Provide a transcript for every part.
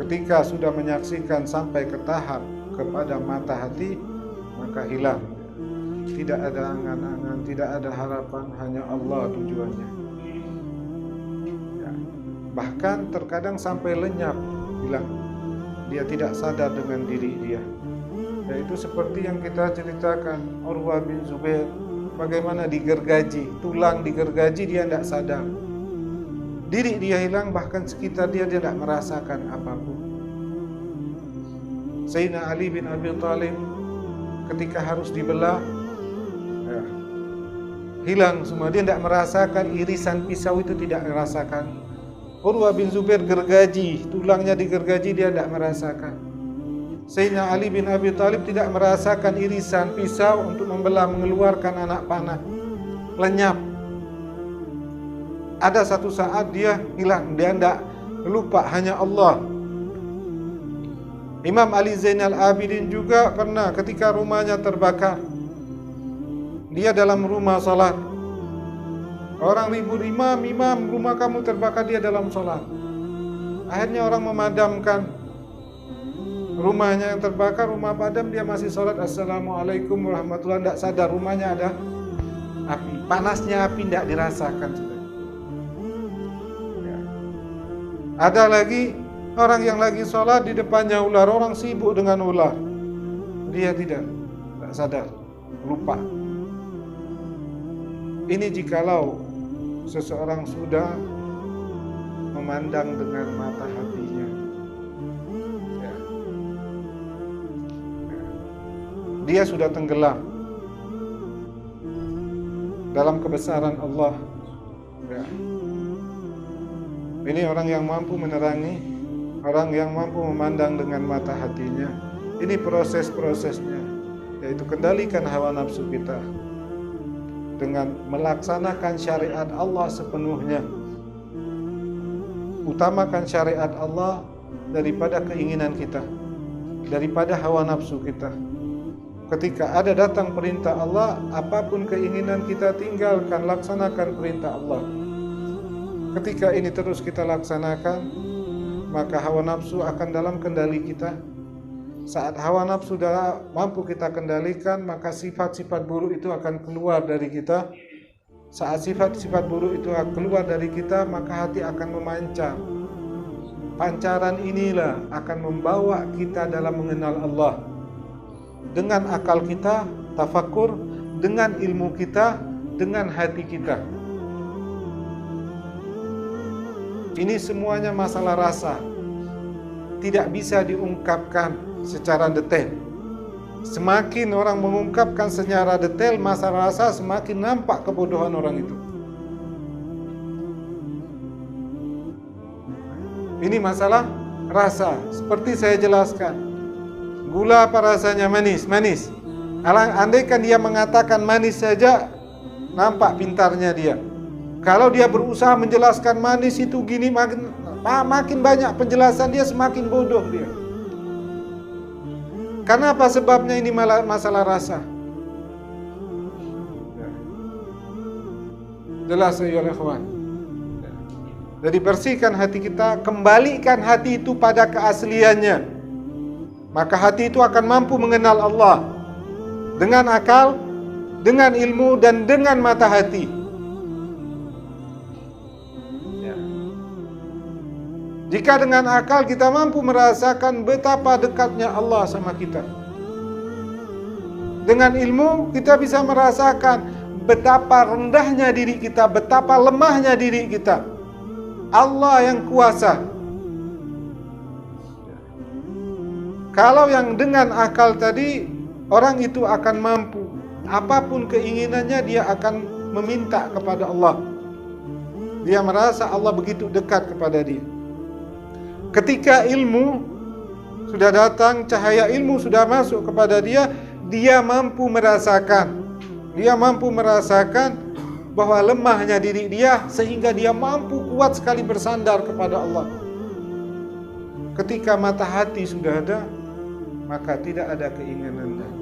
ketika sudah menyaksikan sampai ke tahap kepada mata hati, maka hilang. Tidak ada angan-angan, tidak ada harapan, hanya Allah tujuannya. Ya. Bahkan terkadang sampai lenyap, hilang. Dia tidak sadar dengan diri dia. Yaitu seperti yang kita ceritakan, Urwah bin Zubair, bagaimana digergaji, tulang digergaji, dia tidak sadar. Diri dia hilang, bahkan sekitar dia tidak merasakan apapun. Sayyidina Ali bin Abi Thalib ketika harus dibelah, ya, hilang semua, dia tidak merasakan irisan pisau itu, tidak merasakan. Urwah bin Zubair gergaji, tulangnya digergaji, dia tidak merasakan. Sayyidina Ali bin Abi Thalib tidak merasakan irisan pisau untuk membelah, mengeluarkan anak panah, lenyap. Ada satu saat dia hilang, dia tidak lupa, hanya Allah. Imam Ali Zainal Abidin juga pernah ketika rumahnya terbakar, dia dalam rumah salat. Orang ribut, imam, rumah kamu terbakar, dia dalam salat. Akhirnya orang memadamkan rumahnya yang terbakar, rumah padam, dia masih salat, assalamualaikum warahmatullahi wabarakatuh, tidak sadar rumahnya ada api. Panasnya api tidak dirasakan. Ya. Ada lagi orang yang lagi sholat, di depannya ular, orang sibuk dengan ular, dia tidak sadar, lupa. Ini jikalau seseorang sudah memandang dengan mata hatinya, ya. Dia sudah tenggelam dalam kebesaran Allah, ya. Ini orang yang mampu menerangi, orang yang mampu memandang dengan mata hatinya. Ini proses-prosesnya, yaitu kendalikan hawa nafsu kita dengan melaksanakan syariat Allah sepenuhnya. Utamakan syariat Allah daripada keinginan kita, daripada hawa nafsu kita. Ketika ada datang perintah Allah, apapun keinginan kita, tinggalkan, laksanakan perintah Allah. Ketika ini terus kita laksanakan, maka hawa nafsu akan dalam kendali kita. Saat hawa nafsu sudah mampu kita kendalikan, maka sifat-sifat buruk itu akan keluar dari kita. Saat sifat-sifat buruk itu keluar dari kita, maka hati akan memancar. Pancaran inilah akan membawa kita dalam mengenal Allah. Dengan akal kita, tafakur, dengan ilmu kita, dengan hati kita. Ini semuanya masalah rasa, tidak bisa diungkapkan secara detail. Semakin orang mengungkapkan secara detail masalah rasa, semakin nampak kebodohan orang itu. Ini masalah rasa, seperti saya jelaskan. Gula apa rasanya? Manis, manis. Andaikan dia mengatakan manis saja, nampak pintarnya dia. Kalau dia berusaha menjelaskan manis itu gini, makin banyak penjelasan dia, semakin bodoh dia. Karena apa sebabnya? Ini masalah rasa. Jelas ya ikhwan. Jadi bersihkan hati kita, kembalikan hati itu pada keasliannya. Maka hati itu akan mampu mengenal Allah dengan akal, dengan ilmu, dan dengan mata hati. Jika dengan akal kita mampu merasakan betapa dekatnya Allah sama kita. Dengan ilmu kita bisa merasakan betapa rendahnya diri kita, betapa lemahnya diri kita. Allah yang kuasa. Kalau yang dengan akal tadi, orang itu akan mampu. Apapun keinginannya, dia akan meminta kepada Allah. Dia merasa Allah begitu dekat kepada dia. Ketika ilmu sudah datang, cahaya ilmu sudah masuk kepada dia, dia mampu merasakan. Dia mampu merasakan bahwa lemahnya diri dia, sehingga dia mampu kuat sekali bersandar kepada Allah. Ketika mata hati sudah ada, maka tidak ada keinginan lagi.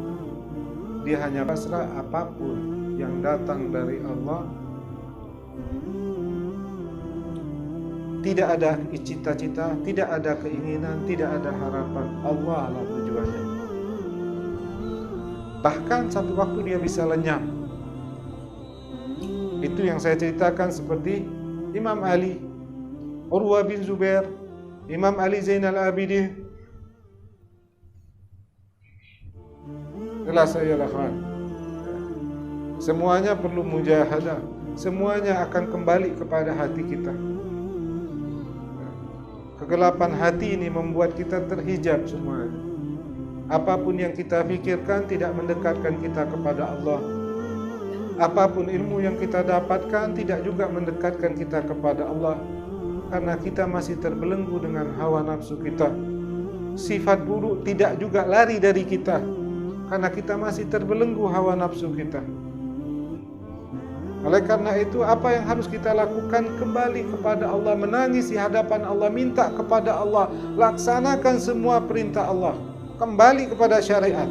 Dia hanya pasrah, apapun yang datang dari Allah tidak ada cita-cita, tidak ada keinginan, tidak ada harapan. Allah lah tujuannya. Bahkan satu waktu dia bisa lenyap. Itu yang saya ceritakan seperti Imam Ali, Urwa bin Zubair, Imam Ali Zainal Abidin. Jelas ya kawan. Semuanya perlu mujahadah. Semuanya akan kembali kepada hati kita. Kegelapan hati ini membuat kita terhijab semuanya. Apapun yang kita pikirkan tidak mendekatkan kita kepada Allah. Apapun ilmu yang kita dapatkan tidak juga mendekatkan kita kepada Allah. Karena kita masih terbelenggu dengan hawa nafsu kita. Sifat buruk tidak juga lari dari kita. Karena kita masih terbelenggu hawa nafsu kita. Oleh karena itu, apa yang harus kita lakukan? Kembali kepada Allah, menangis di hadapan Allah, minta kepada Allah, laksanakan semua perintah Allah, kembali kepada syariat.